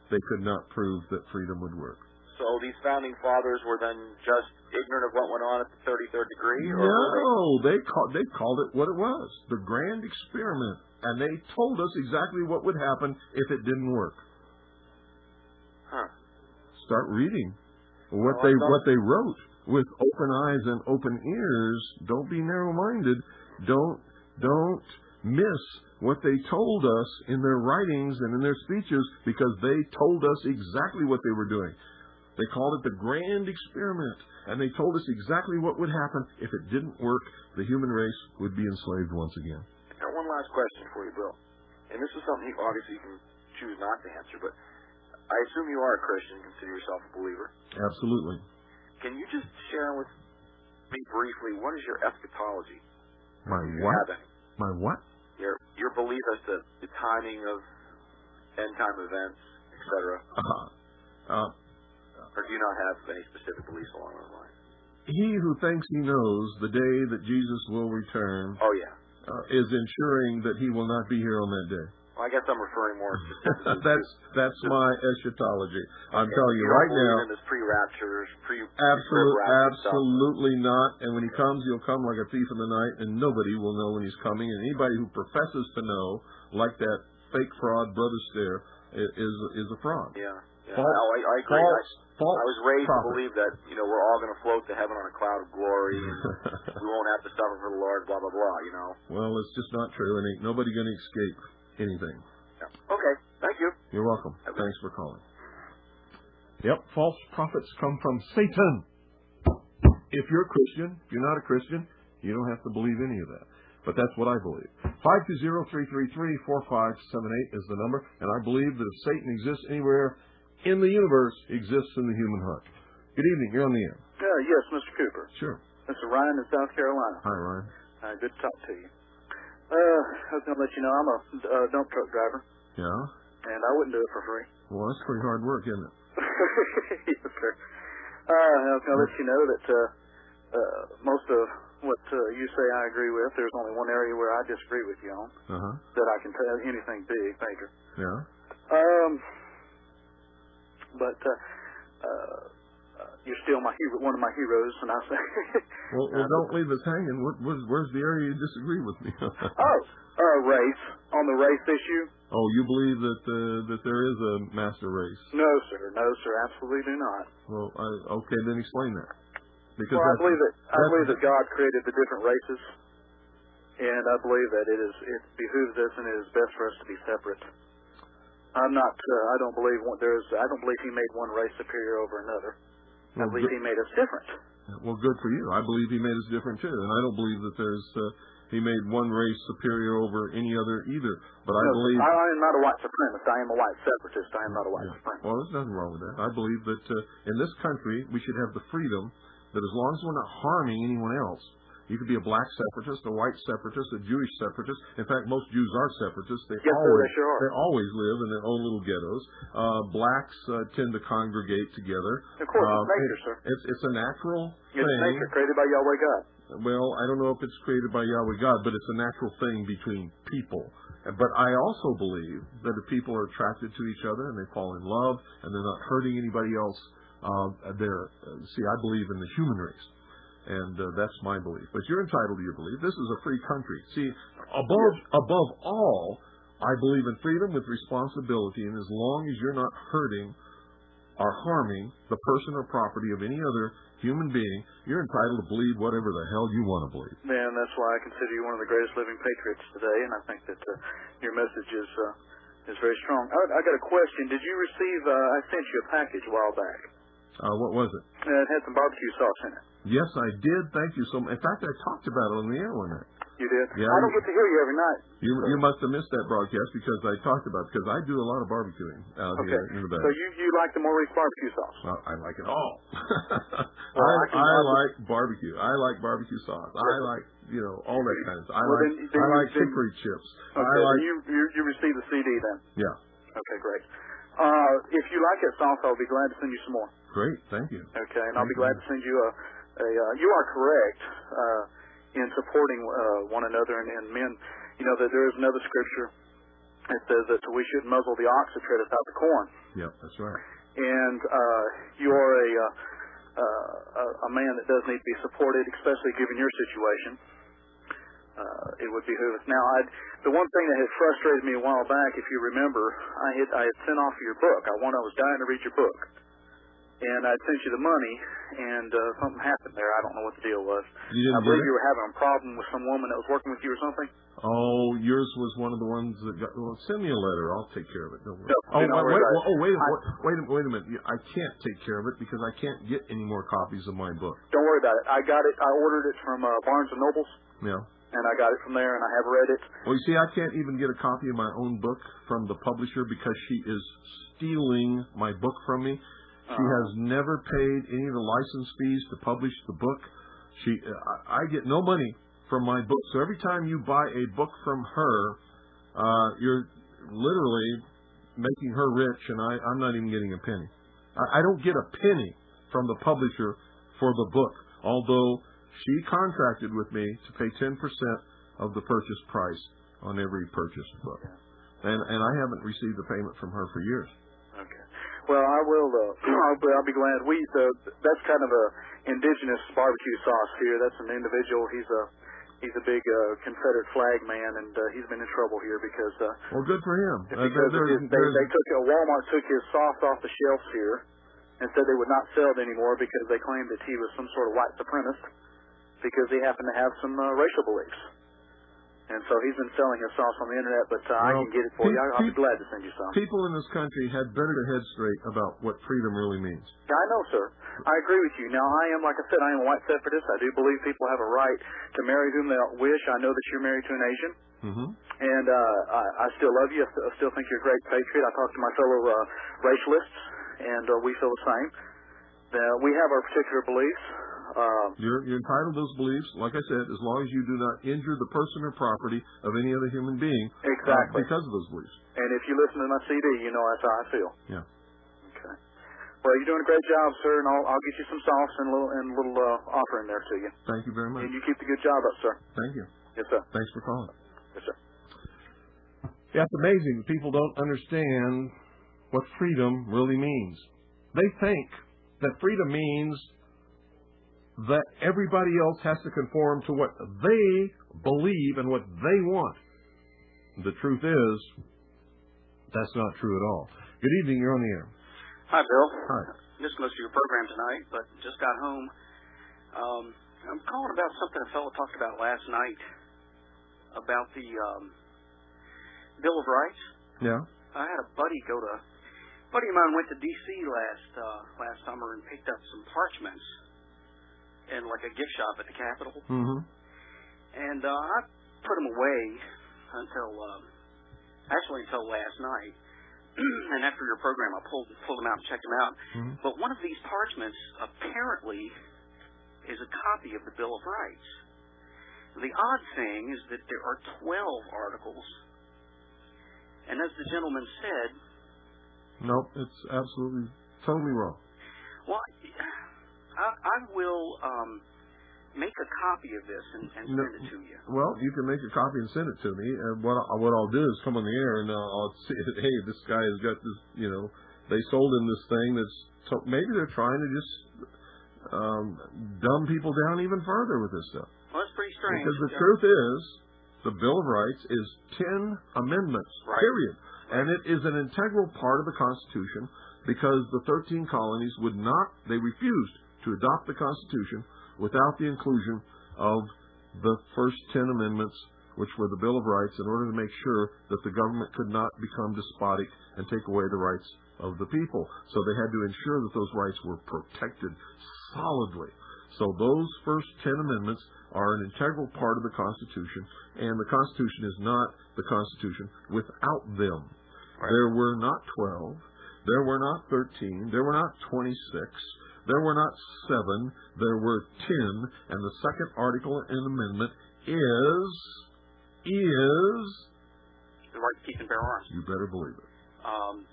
they could not prove that freedom would work. So these founding fathers were then just ignorant of what went on at the 33rd degree? No, they called it what it was, the grand experiment, and they told us exactly what would happen if it didn't work. Huh. Start reading what they wrote with open eyes and open ears. Don't be narrow-minded. Don't miss what they told us in their writings and in their speeches, because they told us exactly what they were doing. They called it the grand experiment, and they told us exactly what would happen if it didn't work. The human race would be enslaved once again. Now, one last question for you, Bill. And this is something obviously you can choose not to answer, but I assume you are a Christian, consider yourself a believer. Absolutely. Can you just share with me briefly, what is your eschatology? My what? My what? Your belief as to the timing of end-time events, etc. Or do you not have any specific beliefs along those lines? He who thinks he knows the day that Jesus will return is ensuring that he will not be here on that day. Well, I guess I'm referring more specifically that's my eschatology. I'm telling you right now. In this pre-rapture, absolutely not. And when he comes, he'll come like a thief in the night, and nobody will know when he's coming. And anybody who professes to know, like that fake fraud Brother Stare, is a fraud. Yeah. False, I agree. False I was raised prophet. to believe that we're all going to float to heaven on a cloud of glory, and we won't have to suffer for the Lord. Blah blah blah. Well, it's just not true, and ain't nobody going to escape anything. Yeah. Okay. Thank you. You're welcome. Thanks for calling. Yep, false prophets come from Satan. if you're a Christian, if you're not a Christian, you don't have to believe any of that. But that's what I believe. 520-333-4578 is the number, and I believe that if Satan exists anywhere in the universe, he exists in the human heart. Good evening. You're on the air. Yes, Mr. Cooper. Sure. This is Ryan in South Carolina. Hi, Ryan. Good to talk to you. I was going to let you know I'm a dump truck driver. Yeah? And I wouldn't do it for free. Well, that's pretty hard work, isn't it? Yes, sir. I was going to let you know that most of what you say I agree with. There's only one area where I disagree with you on. That I can tell anything big, major. Yeah. But you're still one of my heroes, and I say. well, don't leave us hanging. Where's the area you disagree with me? Race on the race issue. Oh, you believe that there is a master race? No, sir, absolutely do not. Well, okay, then explain that. Because I believe that God created the different races, and I believe that it behooves us and it is best for us to be separate. I don't believe He made one race superior over another. I believe He made us different. Well, good for you. I believe He made us different too, and I don't believe that He made one race superior over any other either. But I believe I am not a white supremacist. I am a white separatist. I am not a white supremacist. Well, there's nothing wrong with that. I believe that in this country we should have the freedom that as long as we're not harming anyone else, you could be a black separatist, a white separatist, a Jewish separatist. In fact, most Jews are separatists. They always live in their own little ghettos. Blacks tend to congregate together. Of course, it's nature, sir. It's a natural thing. It's nature created by Yahweh God. Well, I don't know if it's created by Yahweh God, but it's a natural thing between people. But I also believe that if people are attracted to each other and they fall in love and they're not hurting anybody else, I believe in the human race. And that's my belief. But you're entitled to your belief. This is a free country. See, above all, I believe in freedom with responsibility, and as long as you're not hurting or harming the person or property of any other human being, you're entitled to believe whatever the hell you want to believe. Man, that's why I consider you one of the greatest living patriots today, and I think that your message is very strong. I got a question. Did you receive? I sent you a package a while back. What was it? It had some barbecue sauce in it. Yes, I did. Thank you so much. In fact, I talked about it on the air one night. You did? Yeah. I don't get to hear you every night. You must have missed that broadcast because I talked about it, because I do a lot of barbecuing out here in the back. So you like the Maurice barbecue sauce? Well, I like it all. I like barbecue. I like barbecue sauce. I like, all that kind of stuff. I like hickory chips. Okay, you received the CD then? Yeah. Okay, great. If you like that sauce, I'll be glad to send you some more. Great, thank you. Okay, and I'll be glad to send you you are correct in supporting one another, and men, that there is another scripture that says that we shouldn't muzzle the ox that treadeth out the corn. Yep, that's right. And you are a man that does need to be supported, especially given your situation. It would behoove us. Now, the one thing that had frustrated me a while back, if you remember, I had sent off your book. I was dying to read your book. And I'd sent you the money, and something happened there. I don't know what the deal was. I believe you were having a problem with some woman that was working with you or something. Oh, yours was one of the ones that got... Well, send me a letter. I'll take care of it. Don't worry. Wait a minute. I can't take care of it because I can't get any more copies of my book. Don't worry about it. I got it. I ordered it from Barnes & Nobles. Yeah. And I got it from there, and I have read it. Well, you see, I can't even get a copy of my own book from the publisher because she is stealing my book from me. She has never paid any of the license fees to publish the book. I get no money from my book. So every time you buy a book from her, you're literally making her rich, and I'm not even getting a penny. I don't get a penny from the publisher for the book, although she contracted with me to pay 10% of the purchase price on every purchased book. And I haven't received a payment from her for years. Okay. Well, I will. I'll be glad. That's kind of a indigenous barbecue sauce here. That's an individual. He's a big Confederate flag man, and he's been in trouble here because. Well, good for him. Walmart took his sauce off the shelves here, and said they would not sell it anymore because they claimed that he was some sort of white supremacist because he happened to have some racial beliefs. And so he's been selling his sauce on the internet, but I can get it for you. I'll be glad to send you some. People in this country had better to head straight about what freedom really means. I know, sir. I agree with you. Now, like I said, I am a white separatist. I do believe people have a right to marry whom they wish. I know that you're married to an Asian. Mm-hmm. And I still love you. I still think you're a great patriot. I talk to my fellow racialists, and we feel the same. We have our particular beliefs. You're entitled to those beliefs, like I said, as long as you do not injure the person or property of any other human being. Exactly. Because of those beliefs. And if you listen to my CD, you know that's how I feel. Yeah. Okay. Well, you're doing a great job, sir, and I'll get you some sauce and a little offering there to you. Thank you very much. And you keep the good job up, sir. Thank you. Yes, sir. Thanks for calling. Yes, sir. Yeah, it's amazing. People don't understand what freedom really means. They think that freedom means that everybody else has to conform to what they believe and what they want. The truth is, that's not true at all. Good evening. You're on the air. Hi, Bill. Hi. Just listened to your program tonight, but just got home. I'm calling about something a fellow talked about last night about the Bill of Rights. Yeah. I had a buddy of mine went to D.C. last summer and picked up some parchments in like a gift shop at the Capitol. Mm-hmm. And I put them away until last night. And after your program, I pulled them out and checked them out. Mm-hmm. But one of these parchments apparently is a copy of the Bill of Rights. The odd thing is that there are 12 articles. And as the gentleman said... Nope, it's absolutely, totally wrong. Well, I will make a copy of this and send it to you. Well, you can make a copy and send it to me. And what I'll do is come on the air and I'll see, hey, this guy has got this, they sold him this thing that's, maybe they're trying to just dumb people down even further with this stuff. Well, that's pretty strange. Because the truth is, the Bill of Rights is 10 amendments, right. Period. And it is an integral part of the Constitution because the 13 colonies they refused to adopt the Constitution without the inclusion of the first 10 amendments, which were the Bill of Rights, in order to make sure that the government could not become despotic and take away the rights of the people. So they had to ensure that those rights were protected solidly. So those first 10 amendments are an integral part of the Constitution, and the Constitution is not the Constitution without them. Right. There were not 12. There were not 13. There were not 26. There were not 7. There were 10. And the second article in amendment is the right to keep and bear arms. You better believe it.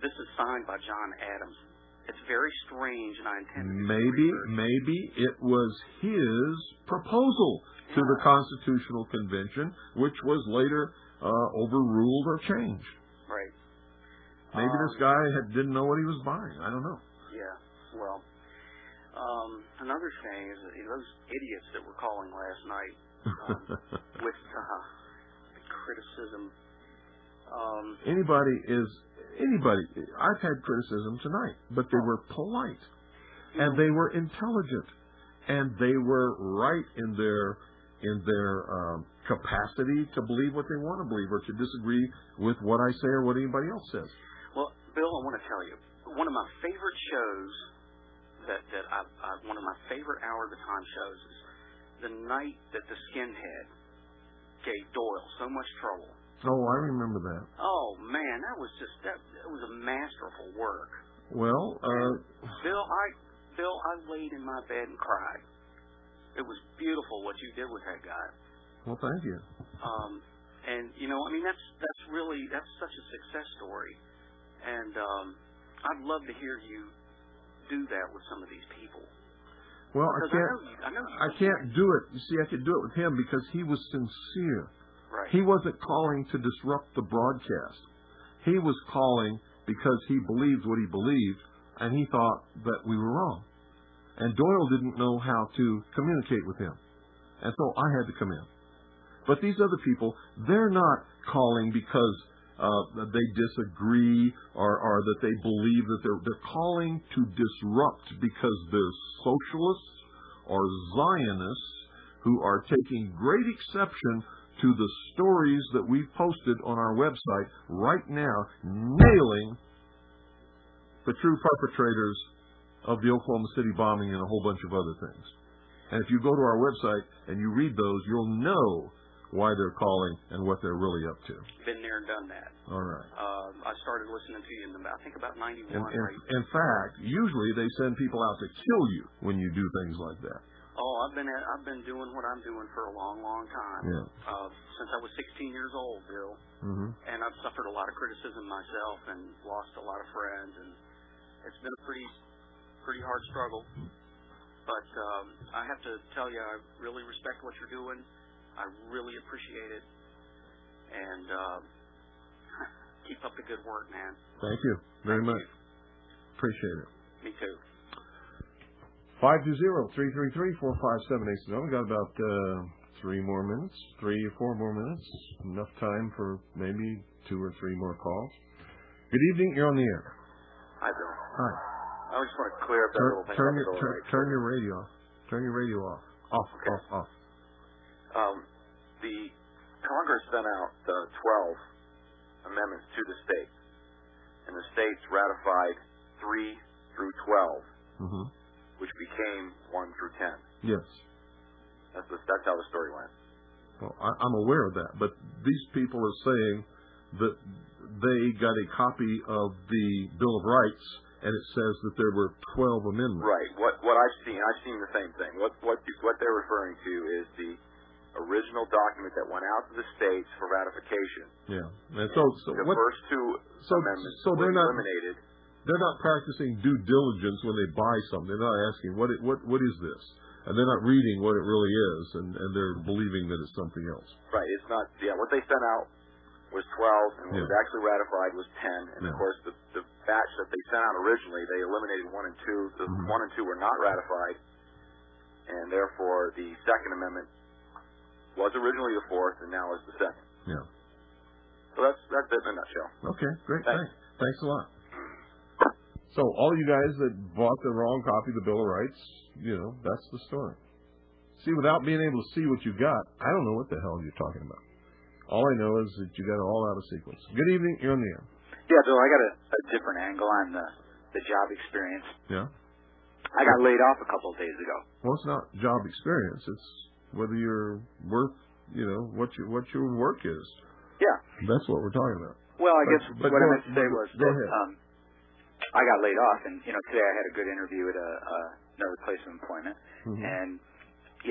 This is signed by John Adams. It's very strange, and I intend to maybe it was his proposal to the Constitutional Convention, which was later overruled or changed. Right. Maybe this guy didn't know what he was buying. I don't know. Yeah. Well, another thing is that those idiots that were calling last night with the criticism. Anybody. I've had criticism tonight, but they were polite, and they were intelligent, and they were right in their capacity to believe what they want to believe or to disagree with what I say or what anybody else says. Well, Bill, I want to tell you, one of my favorite shows one of my favorite Hour of the Time shows is the night that the skinhead gave Doyle so much trouble. Oh, I remember that. Oh man, that was a masterful work. Well, Bill, I laid in my bed and cried. It was beautiful what you did with that guy. Well, thank you. And that's such a success story. And I'd love to hear you do that with some of these people. Well, I can't do it. You see, I could do it with him because he was sincere. Right. He wasn't calling to disrupt the broadcast. He was calling because he believed what he believed, and he thought that we were wrong. And Doyle didn't know how to communicate with him. And so I had to come in. But these other people, they're not calling because they disagree or that they believe that they're calling to disrupt because they're socialists or Zionists who are taking great exception to the stories that we've posted on our website right now, nailing the true perpetrators of the Oklahoma City bombing and a whole bunch of other things. And if you go to our website and you read those, you'll know why they're calling and what they're really up to. Been there and done that. All right. I started listening to you in about 91. In fact, usually they send people out to kill you when you do things like that. Oh, I've been doing what I'm doing for a long, long time. Yeah. Since I was 16 years old, Bill. Mm-hmm. And I've suffered a lot of criticism myself and lost a lot of friends, and it's been a pretty hard struggle. But I have to tell you, I really respect what you're doing. I really appreciate it. And keep up the good work, man. Thank you very much. Appreciate it. Me too. 520-333-4578. We got about 3 or 4 more minutes. Enough time for maybe 2 or 3 more calls. Good evening. You're on the air. Hi, Bill. Hi. I just want to clear up that little thing. Turn your radio off. Turn your radio off. Off. The Congress sent out 12 amendments to the states, and the states ratified 3 through 12, which became 1 through 10. Yes. That's how the story went. Well, I'm aware of that, but these people are saying that they got a copy of the Bill of Rights, and it says that there were 12 amendments. Right. What I've seen the same thing. What they're referring to is the original document that went out to the states for ratification. Yeah. And so the first 2 amendments were eliminated. They're not practicing due diligence when they buy something. They're not asking what is this, and they're not reading what it really is, and they're believing that it's something else. Right. It's not. Yeah. What they sent out was 12, and what was actually ratified was 10. And of course, the batch that they sent out originally, they eliminated 1 and 2. The 1 and 2 were not ratified, and therefore the Second Amendment was originally the 4th, and now is the 2nd. Yeah. So that's it in a nutshell. Okay, great. Thanks a lot. So all you guys that bought the wrong copy of the Bill of Rights, that's the story. See, without being able to see what you got, I don't know what the hell you're talking about. All I know is that you got it all out of sequence. Good evening. You're on the air. Yeah, Bill, I got a different angle on the job experience. Yeah? I got laid off a couple of days ago. Well, it's not job experience. It's whether you're worth, what your work is. Yeah. That's what we're talking about. Well, I guess what I meant to say was that I got laid off, and today I had a good interview at another place of employment, and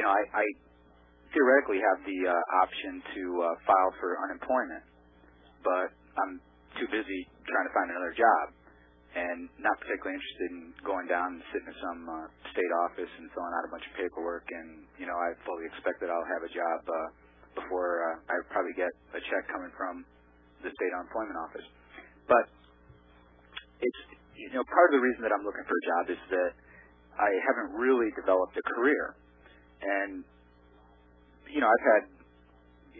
I theoretically have the option to file for unemployment, but I'm too busy trying to find another job, and not particularly interested in going down and sitting in some state office and filling out a bunch of paperwork. And I fully expect that I'll have a job before I probably get a check coming from the state unemployment office. But it's part of the reason that I'm looking for a job is that I haven't really developed a career, and I've had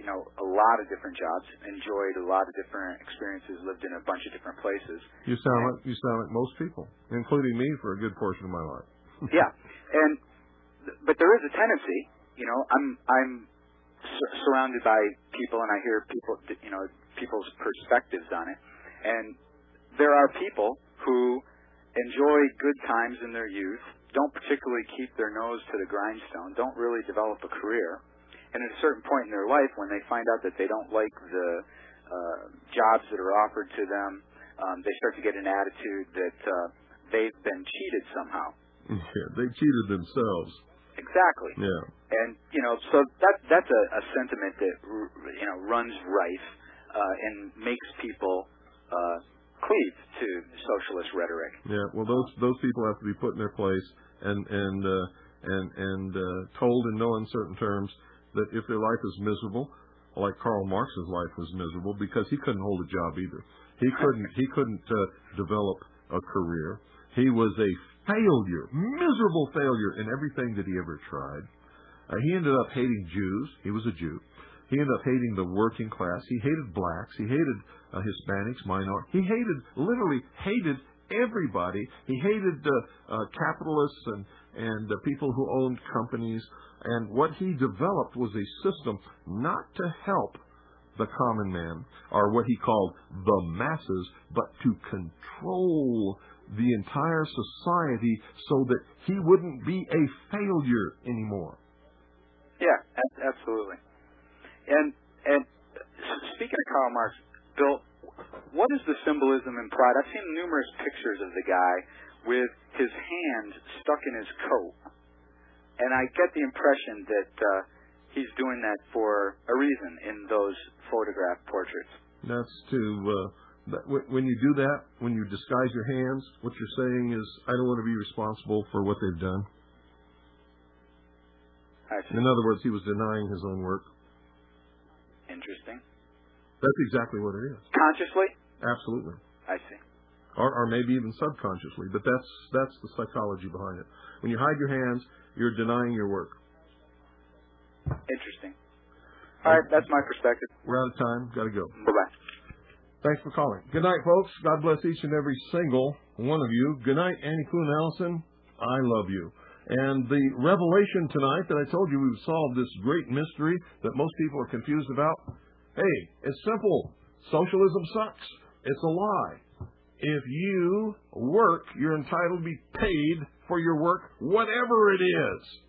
a lot of different jobs, enjoyed a lot of different experiences, lived in a bunch of different places. You sound like most people, including me, for a good portion of my life. Yeah, but there is a tendency. I'm surrounded by people, and I hear people's perspectives on it, and there are people who enjoy good times in their youth, don't particularly keep their nose to the grindstone, don't really develop a career. And at a certain point in their life, when they find out that they don't like the jobs that are offered to them, they start to get an attitude that they've been cheated somehow. Yeah, they cheated themselves. Exactly. Yeah. And so that's a sentiment that runs rife and makes people cleave to socialist rhetoric. Yeah. Well, those people have to be put in their place and told in no uncertain terms that if their life is miserable, like Karl Marx's life was miserable because he couldn't hold a job either. He couldn't develop a career. He was a failure, miserable failure in everything that he ever tried. He ended up hating Jews. He was a Jew. He ended up hating the working class. He hated blacks. He hated Hispanics, minorities. He literally hated everybody. He hated capitalists and people who owned companies. And what he developed was a system not to help the common man, or what he called the masses, but to control the entire society so that he wouldn't be a failure anymore. Yeah, absolutely. And speaking of Karl Marx, Bill, what is the symbolism in Pride? I've seen numerous pictures of the guy with his hand stuck in his coat, and I get the impression that he's doing that for a reason in those photograph portraits. That's when you do that, when you disguise your hands, what you're saying is, I don't want to be responsible for what they've done. In other words, he was denying his own work. Interesting. That's exactly what it is. Consciously? Absolutely. I see. Or maybe even subconsciously, but that's the psychology behind it. When you hide your hands, you're denying your work. Interesting. All right, that's my perspective. We're out of time. Got to go. Bye-bye. Thanks for calling. Good night, folks. God bless each and every single one of you. Good night, Annie Poon Allison. I love you. And the revelation tonight that I told you we would solve this great mystery that most people are confused about. Hey, it's simple. Socialism sucks. It's a lie. If you work, you're entitled to be paid for your work, whatever it is.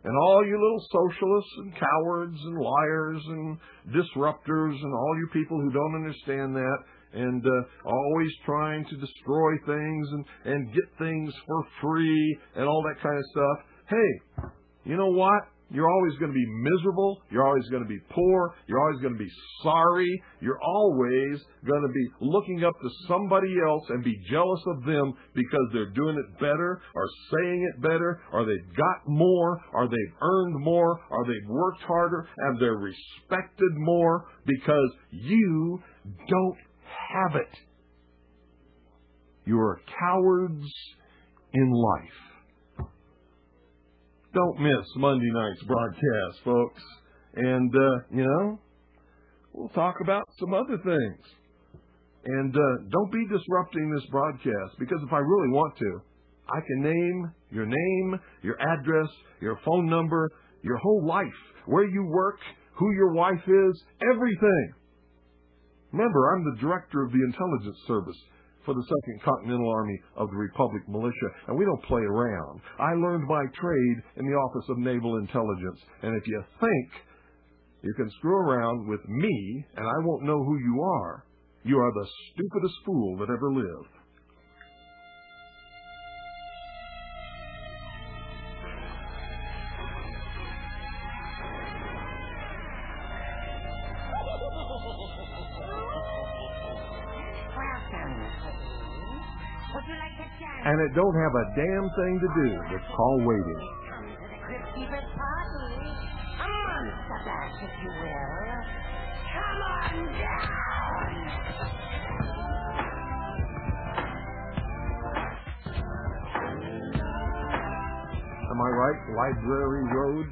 And all you little socialists and cowards and liars and disruptors and all you people who don't understand that and always trying to destroy things and get things for free and all that kind of stuff. Hey, you know what? You're always going to be miserable. You're always going to be poor. You're always going to be sorry. You're always going to be looking up to somebody else and be jealous of them because they're doing it better or saying it better or they've got more or they've earned more or they've worked harder and they're respected more because you don't have it. You're cowards in life. Don't miss Monday night's broadcast, folks. And, we'll talk about some other things. And don't be disrupting this broadcast, because if I really want to, I can name, your address, your phone number, your whole life, where you work, who your wife is, everything. Remember, I'm the director of the intelligence service for the 2nd Continental Army of the Republic Militia, and we don't play around. I learned my trade in the Office of Naval Intelligence, and if you think you can screw around with me and I won't know who you are the stupidest fool that ever lived. And it don't have a damn thing to do with call waiting. Come to the Crypt Keeper's party. A monster bash, if you will. Come on down! Am I right? Library Road?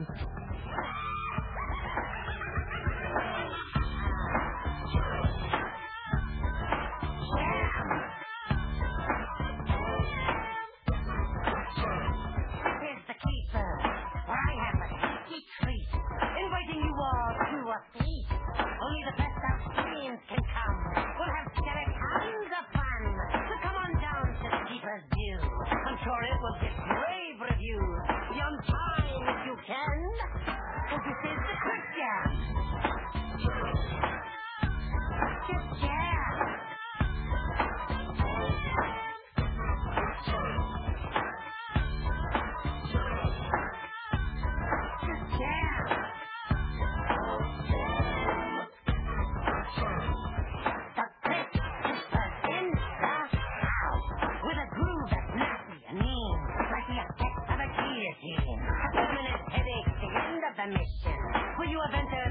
Will you have entered